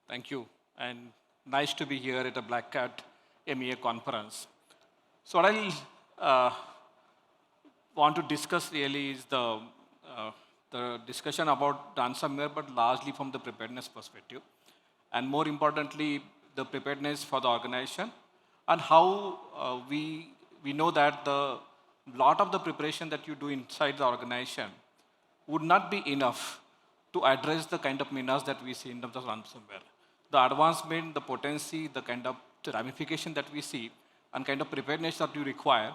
Thank you, and nice to be here at a Black Cat MEA conference. So what I'll uh, want to discuss really is the discussion about ransomware, but largely from the preparedness perspective, and more importantly, the preparedness for the organization, and how we know that the lot of the preparation that you do inside the organization would not be enough to address the kind of menace that we see in terms of ransomware. The advancement, the potency, the kind of ramification that we see, and kind of preparedness that you require.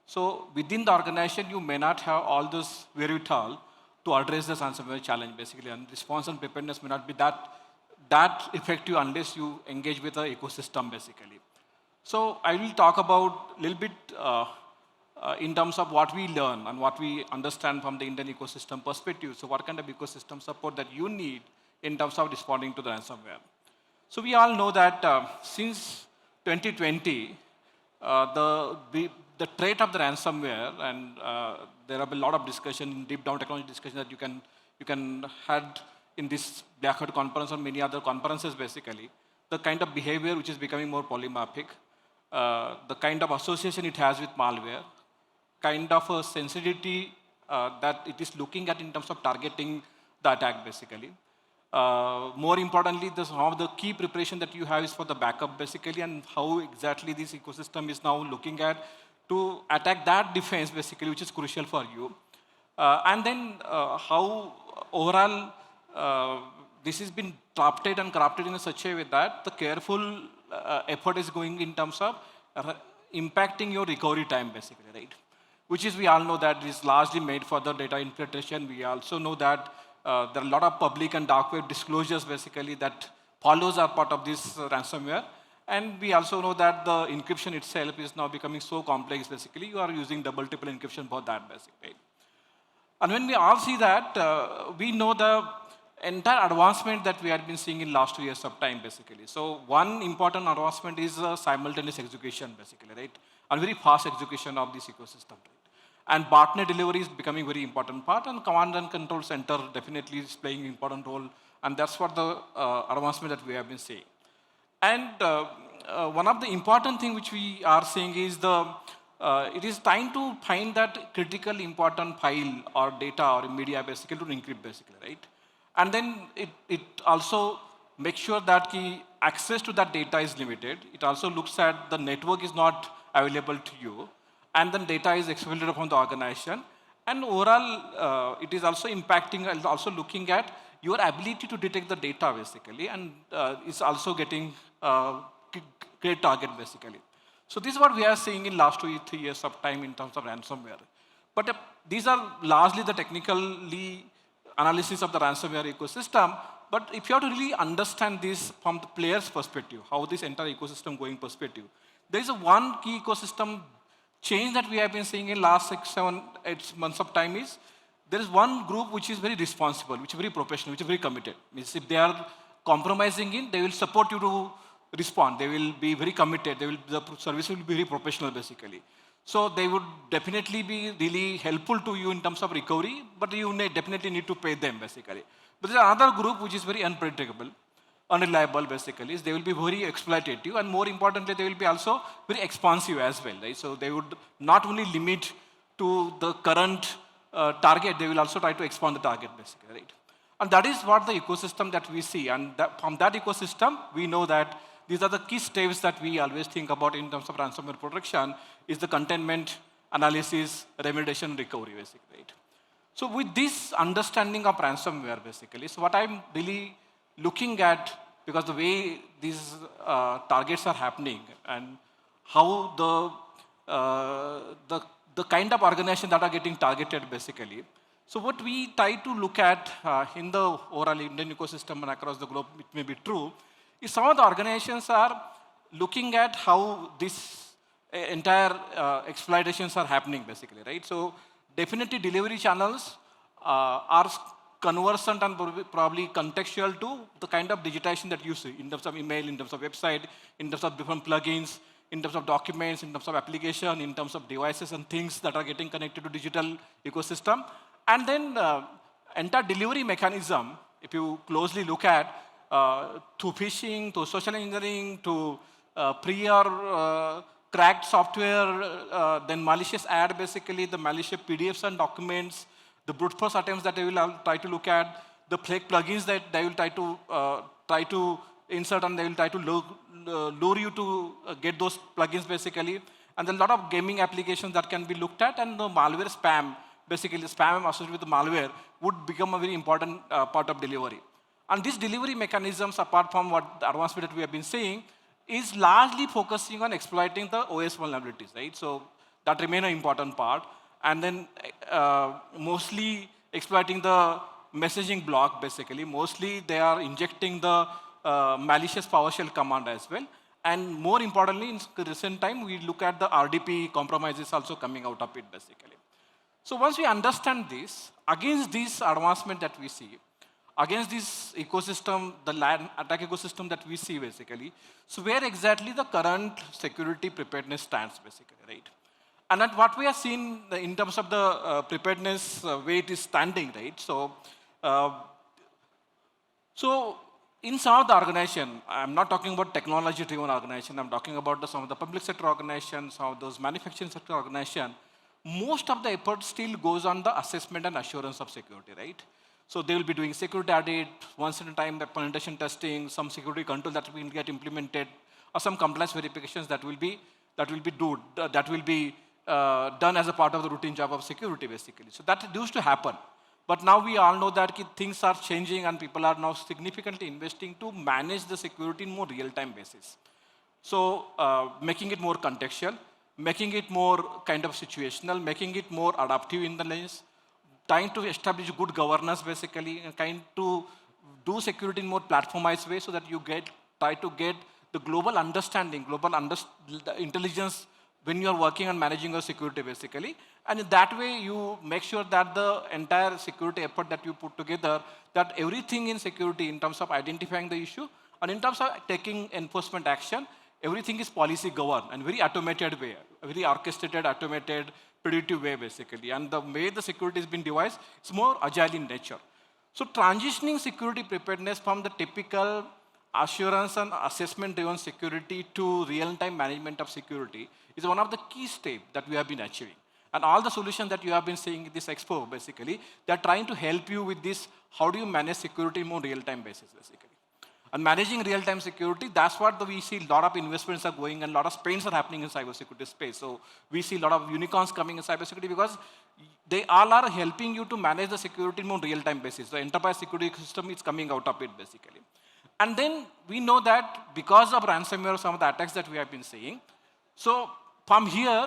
So within the organization, you may not have all those wherewithal to address the ransomware challenge, basically, and response and preparedness may not be that effective unless you engage with the ecosystem, basically. So I will talk about a little bit in terms of what we learn and what we understand from the Indian ecosystem perspective. So what kind of ecosystem support that you need in terms of responding to the ransomware. So we all know that since 2020, the threat of the ransomware, and there have been a lot of discussion, deep down technology discussion that you can had in this Black Hat conference or many other conferences, basically. The kind of behavior which is becoming more polymorphic, the kind of association it has with malware, kind of a sensitivity that it is looking at in terms of targeting the attack, basically. More importantly, some of the key preparation that you have is for the backup, basically, and how exactly this ecosystem is now looking at to attack that defense, basically, which is crucial for you. And then how overall this has been drafted and crafted in such a way that the careful effort is going in terms of impacting your recovery time, basically, right? Which is, we all know that is largely made for the data infiltration. We also know that there are a lot of public and dark web disclosures, basically, that follows are part of this ransomware. And we also know that the encryption itself is now becoming so complex, basically. You are using double, triple encryption for that, basically. And when we all see that, we know the entire advancement that we have been seeing in last 2 years of time, basically. So one important advancement is simultaneous execution, basically, right? And very fast execution of this ecosystem, right? And partner delivery is becoming very important part, and command and control center definitely is playing an important role, and that's what the advancement that we have been seeing. And one of the important thing which we are seeing is it is trying to find that critical important file or data or media, basically, to encrypt, basically, right? And then it also makes sure that the access to that data is limited. It also looks at the network is not available to you, and then data is expelled from the organization. And overall, it is also impacting, and also looking at your ability to detect the data, basically, and it's also getting great target, basically. So this is what we are seeing in last 2-3 years of time in terms of ransomware. But these are largely the technically analysis of the ransomware ecosystem. But if you have to really understand this from the player's perspective, how this entire ecosystem going perspective, there is a one key ecosystem change that we have been seeing in last 6, 7, 8 months of time is there is one group which is very responsible, which is very professional, which is very committed. Means if they are compromising in, they will support you to respond. They will be very committed. The service will be very professional, basically. So they would definitely be really helpful to you in terms of recovery, but you definitely need to pay them, basically. But there is another group which is very unpredictable, unreliable, basically. They will be very exploitative, and more importantly, they will be also very expansive as well, right? So they would not only limit to the current target, they will also try to expand the target, basically, right? And that is what the ecosystem that we see. And from that ecosystem, we know that these are the key steps that we always think about in terms of ransomware protection is the containment, analysis, remediation, recovery, basically, right? So with this understanding of ransomware, basically, so what I'm really looking at, because the way these targets are happening and how the kind of organization that are getting targeted, basically. So what we try to look at in the overall Indian ecosystem and across the globe, it may be true, is some of the organizations are looking at how this entire exploitations are happening, basically, right? So definitely delivery channels are conversant and probably contextual to the kind of digitization that you see in terms of email, in terms of website, in terms of different plugins, in terms of documents, in terms of application, in terms of devices and things that are getting connected to digital ecosystem. And then entire delivery mechanism, if you closely look at, to phishing, to social engineering, to pre-or cracked software, then malicious ad, basically the malicious PDFs and documents, the brute force attempts that they will try to look at, the fake plugins that they will try to insert, and they will try to lure you to get those plugins basically. And a lot of gaming applications that can be looked at, and the malware spam, basically spam associated with the malware would become a very important part of delivery. And these delivery mechanisms, apart from what the advancement that we have been seeing, is largely focusing on exploiting the OS vulnerabilities, right? So that remain an important part. And then mostly exploiting the messaging block, basically. Mostly they are injecting the malicious PowerShell command as well. And more importantly, in recent time, we look at the RDP compromises also coming out of it, basically. So once we understand this, against this advancement that we see, against this ecosystem, the land attack ecosystem that we see, basically, so where exactly the current security preparedness stands, basically, right? And at what we are seeing in terms of the preparedness, way it is standing, right? Uh, so in some of the organization, I'm not talking about technology-driven organization, I'm talking about some of the public sector organizations, some of those manufacturing sector organization, most of the effort still goes on the assessment and assurance of security, right? So they will be doing security audit, once in a time the penetration testing, some security control that will get implemented, or some compliance verifications that will be done as a part of the routine job of security, basically. So that used to happen. But now we all know that things are changing and people are now significantly investing to manage the security in more real-time basis. So making it more contextual, making it more kind of situational, making it more adaptive in the lens, trying to establish good governance, basically, and trying to do security in more platformized way so that you try to get the global understanding, intelligence when you are working on managing your security, basically. And in that way, you make sure that the entire security effort that you put together, that everything in security in terms of identifying the issue and in terms of taking enforcement action, everything is policy governed and very automated way, a very orchestrated, automated, predictive way, basically. And the way the security has been devised, it's more agile in nature. So transitioning security preparedness from the typical assurance and assessment-driven security to real-time management of security is one of the key steps that we have been achieving. And all the solutions that you have been seeing in this expo, basically, they're trying to help you with this, how do you manage security in more real-time basis, basically. And managing real-time security, that's what we see a lot of investments are going and a lot of spends are happening in cybersecurity space. So we see a lot of unicorns coming in cybersecurity because they all are helping you to manage the security in more real-time basis. The enterprise security system is coming out of it, basically. And then we know that because of ransomware, some of the attacks that we have been seeing, so from here,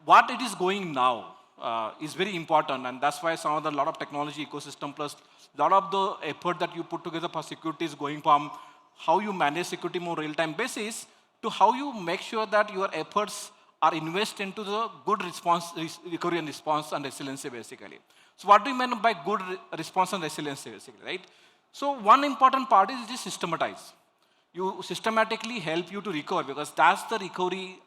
what it is going now is very important, and that's why some of the lot of technology ecosystem plus a lot of the effort that you put together for security is going from how you manage security more real-time basis to how you make sure that your efforts are invested into the good response, recovery and response and resiliency, basically. So what do you mean by good response and resiliency, basically, right? So one important part is just systematize. You systematically help you to recover because that's the recovery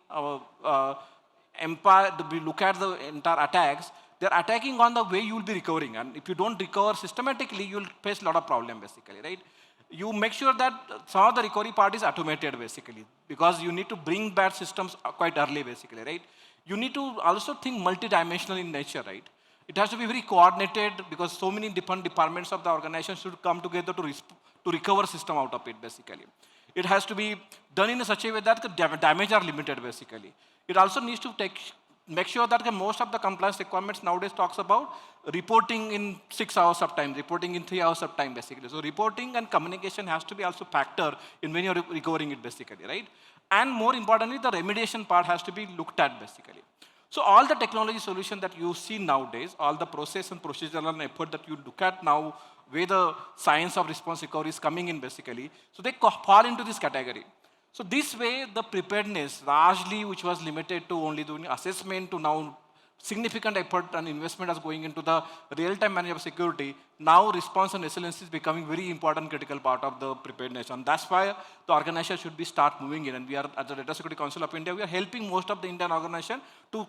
empire. We look at the entire attacks, they're attacking on the way you will be recovering. And if you don't recover systematically, you'll face a lot of problem, basically, right? You make sure that some of the recovery part is automated, basically, because you need to bring bad systems quite early, basically, right? You need to also think multidimensional in nature, right? It has to be very coordinated because so many different departments of the organization should come together to recover system out of it, basically. It has to be done in such a way that the damage are limited, basically. It also needs to make sure that most of the compliance requirements nowadays talks about reporting in 6 hours of time, reporting in 3 hours of time, basically. So reporting and communication has to be also factor in when you're recovering it, basically, right? And more importantly, the remediation part has to be looked at, basically. So all the technology solution that you see nowadays, all the process and procedural effort that you look at now, where the science of response recovery is coming in, basically, so they fall into this category. So this way, the preparedness, largely which was limited to only doing assessment to now significant effort and investment is going into the real-time management of security, now response and resilience is becoming very important critical part of the preparedness. And that's why the organization should be start moving in. And we are, at the Data Security Council of India, we are helping most of the Indian organization to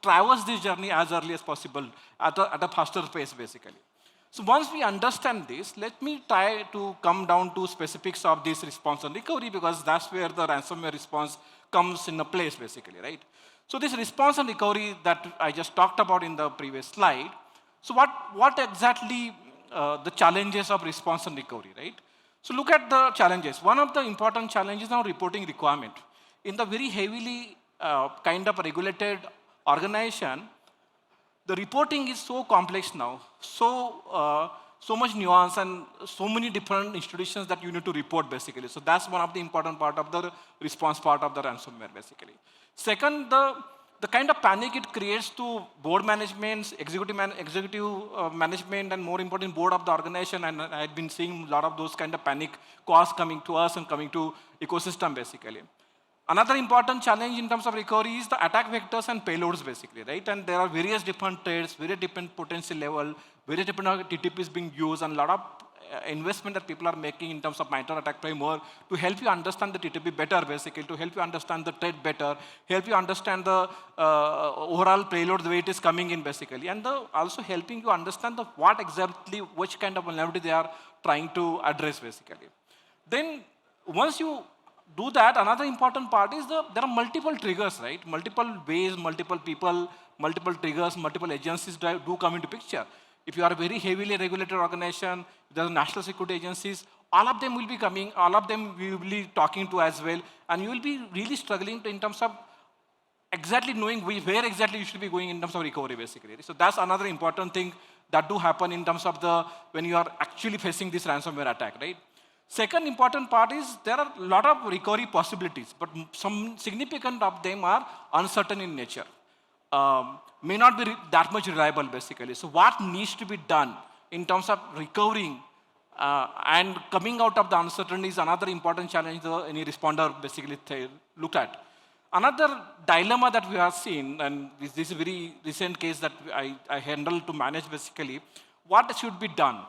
traverse this journey as early as possible at a faster pace, basically. So once we understand this, let me try to come down to specifics of this response and recovery, because that's where the ransomware response comes in a place, basically, right? So this response and recovery that I just talked about in the previous slide, so what exactly the challenges of response and recovery, right? So look at the challenges. One of the important challenges now reporting requirement. In the very heavily kind of regulated organization, the reporting is so complex now, so much nuance and so many different institutions that you need to report basically. So that's one of the important part of the response part of the ransomware basically. Second, the kind of panic it creates to board management, executive management, and more important, board of the organization. And I've been seeing a lot of those kind of panic calls coming to us and coming to ecosystem basically. Another important challenge in terms of recovery is the attack vectors and payloads basically, right? And there are various different threats, very different potential level, very different TTPs being used, and a lot of investment that people are making in terms of MITRE ATT&CK framework to help you understand the TTP better basically, to help you understand the threat better, help you understand the overall payload, the way it is coming in basically, and also helping you understand what exactly, which kind of vulnerability they are trying to address basically. Then once you do that, another important part is there are multiple triggers, right? Multiple ways, multiple people, multiple triggers, multiple agencies do come into picture. If you are a very heavily regulated organization, there are national security agencies, all of them will be coming, all of them we will be talking to as well, and you will be really struggling in terms of exactly knowing where exactly you should be going in terms of recovery basically. So that's another important thing that do happen in terms of when you are actually facing this ransomware attack, right? Second important part is there are a lot of recovery possibilities, but some significant of them are uncertain in nature. May not be that much reliable basically. So what needs to be done in terms of recovering and coming out of the uncertainty is another important challenge any responder basically look at. Another dilemma that we have seen, and this is a very recent case that I handled to manage basically, what should be done?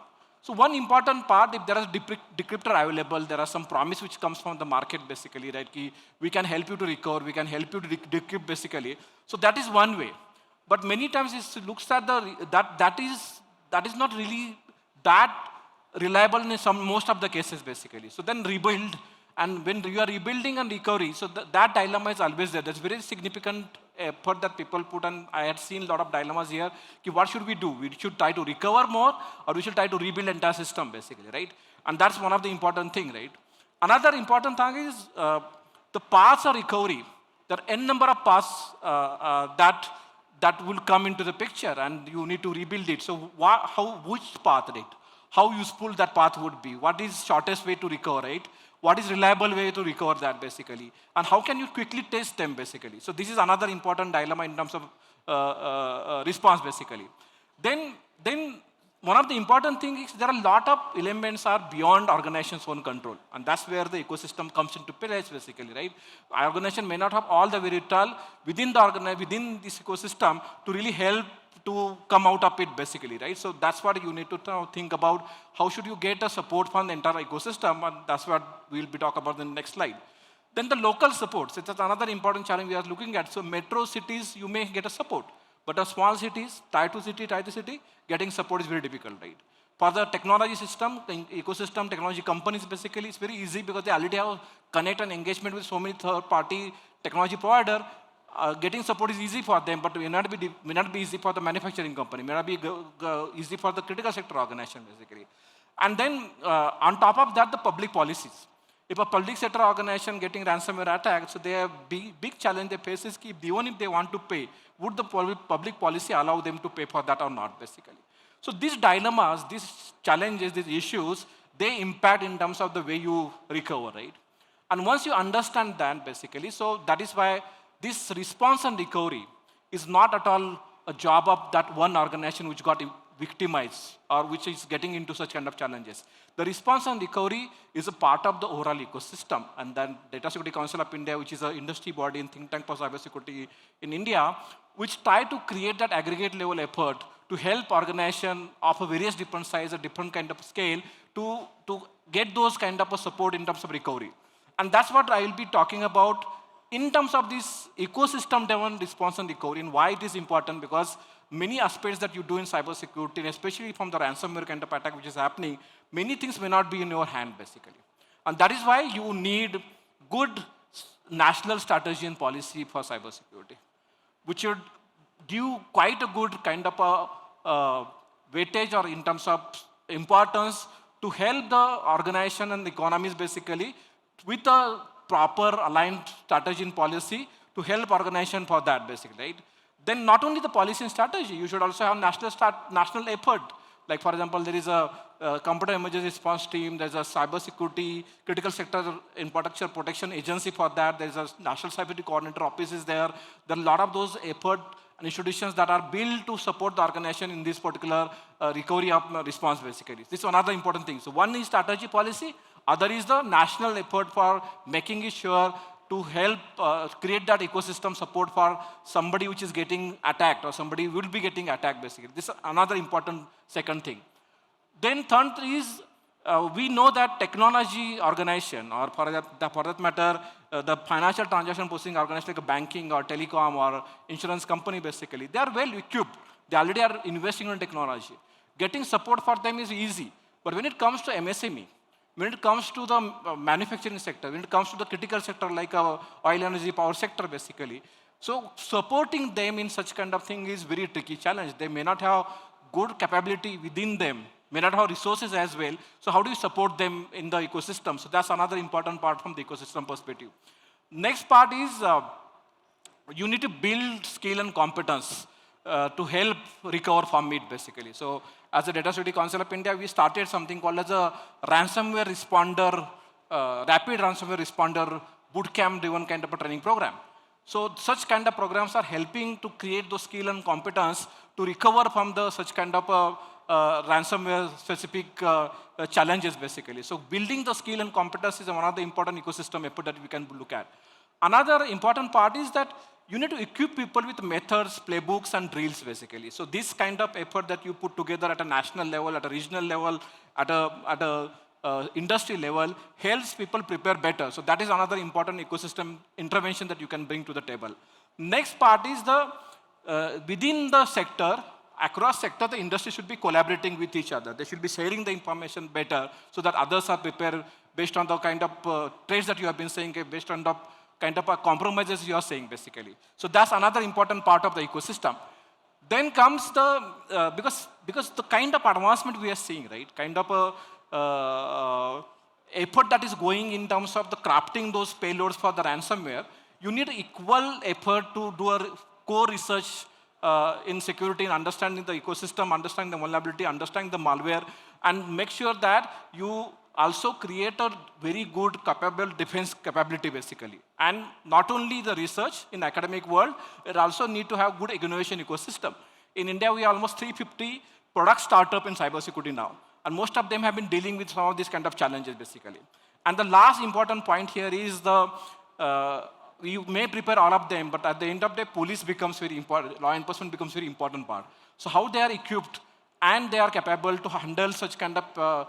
So one important part, if there is decryptor available, there are some promise which comes from the market basically, right? We can help you to recover, we can help you to decrypt basically. So that is one way. But many times it looks at that is not really that reliable in most of the cases basically. So then rebuild, and when you are rebuilding and recovery, so that dilemma is always there. That's very significant effort that people put, and I had seen a lot of dilemmas here. What should we do? We should try to recover more, or we should try to rebuild entire system basically, right? And that's one of the important thing, right? Another important thing is the paths of recovery. There are n number of paths that will come into the picture, and you need to rebuild it. So which path, right? How useful that path would be? What is shortest way to recover, right? What is reliable way to recover that basically? And how can you quickly test them basically? So this is another important dilemma in terms of response basically. Then one of the important things is there are a lot of elements are beyond organization's own control. And that's where the ecosystem comes into place basically, right? Our organization may not have all the wherewithal within this ecosystem to really help to come out of it basically, right? So that's what you need to think about. How should you get a support from the entire ecosystem? And that's what we'll be talking about in the next slide. Then the local supports. It's another important challenge we are looking at. So metro cities, you may get a support. But a small cities, tier 2 city, getting support is very difficult, right? For the technology system, the ecosystem, technology companies basically, it's very easy because they already have connect and engagement with so many third-party technology provider. Getting support is easy for them, but may not be easy for the manufacturing company, may not be easy for the critical sector organization, basically. And then, on top of that, the public policies. If a public sector organization getting ransomware attacked, so they have big challenge they face is even if they want to pay, would the public policy allow them to pay for that or not, basically. So these dilemmas, these challenges, these issues, they impact in terms of the way you recover, right? And once you understand that, basically, so that is why this response and recovery is not at all a job of that one organization which got victimized or which is getting into such kind of challenges. The response and recovery is a part of the overall ecosystem. And then Data Security Council of India, which is an industry body and think tank for cybersecurity in India, which try to create that aggregate level effort to help organizations of a various different size, a different kind of scale, to get those kind of a support in terms of recovery. And that's what I will be talking about in terms of this ecosystem-driven response and recovery, and why it is important, because many aspects that you do in cybersecurity, and especially from the ransomware kind of attack which is happening, many things may not be in your hand, basically. And that is why you need good national strategy and policy for cybersecurity, which would give quite a good kind of a weightage or in terms of importance to help the organization and the economies basically with a proper aligned strategy and policy to help organization for that basically, right? Then not only the policy and strategy, you should also have national effort. Like for example, there is a computer emergency response team, there's a cybersecurity critical sector infrastructure protection agency for that, there's a national cybersecurity coordinator office is there. There are a lot of those effort and institutions that are built to support the organization in this particular recovery of response basically. This is another important thing. So one is strategy policy, other is the national effort for making it sure to help create that ecosystem support for somebody which is getting attacked or somebody will be getting attacked basically. This is another important second thing. Then third is, we know that technology organization or for that matter, the financial transaction processing organization like a banking or telecom or insurance company basically, they are well equipped. They already are investing in technology. Getting support for them is easy. But when it comes to MSME, when it comes to the manufacturing sector, when it comes to the critical sector like oil, energy, power sector basically, so supporting them in such kind of thing is very tricky challenge. They may not have good capability within them, may not have resources as well. So how do you support them in the ecosystem? So that's another important part from the ecosystem perspective. Next part is you need to build skill and competence to help recover from it basically. So as a Data Security Council of India, we started something called as a ransomware responder, rapid ransomware responder bootcamp driven kind of a training program. So such kind of programs are helping to create those skill and competence to recover from the such kind of ransomware specific challenges basically. So building the skill and competence is one of the important ecosystem effort that we can look at. Another important part is that you need to equip people with methods, playbooks, and drills, basically. So this kind of effort that you put together at a national level, at a regional level, at a industry level, helps people prepare better. So that is another important ecosystem intervention that you can bring to the table. Next part is the within the sector, across sector, the industry should be collaborating with each other. They should be sharing the information better so that others are prepared based on the kind of traits that you have been saying, based on the kind of compromises you are saying, basically. So that's another important part of the ecosystem. Then comes the, because the kind of advancement we are seeing, right, kind of a effort that is going in terms of the crafting those payloads for the ransomware, you need equal effort to do a core research in security and understanding the ecosystem, understanding the vulnerability, understanding the malware, and make sure that you also create a very good capable defense capability basically. And not only the research in academic world, it also need to have good innovation ecosystem. In India, we are almost 350 product startup in cybersecurity now. And most of them have been dealing with some of these kind of challenges basically. And the last important point here is you may prepare all of them, but at the end of the day, police becomes very important, law enforcement becomes very important part. So how they are equipped and they are capable to handle such kind of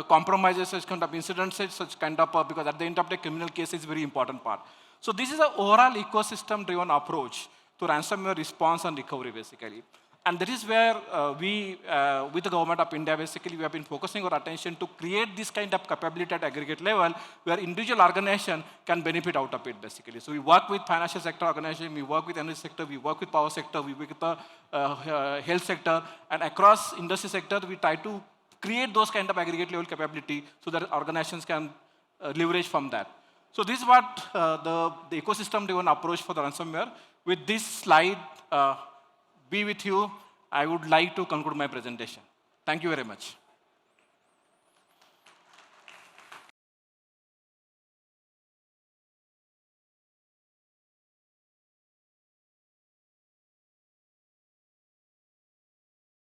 compromises, such kind of incidents, such kind of, because at the end of the criminal case is very important part. So this is an overall ecosystem-driven approach to ransomware response and recovery, basically. And that is where we, with the government of India, basically, we have been focusing our attention to create this kind of capability at aggregate level where individual organization can benefit out of it, basically. So we work with financial sector organization, we work with energy sector, we work with power sector, we work with the health sector, and across industry sector, we try to create those kind of aggregate level capability so that organizations can leverage from that. So this is what the ecosystem-driven approach for the ransomware. With this slide, be with you, I would like to conclude my presentation. Thank you very much.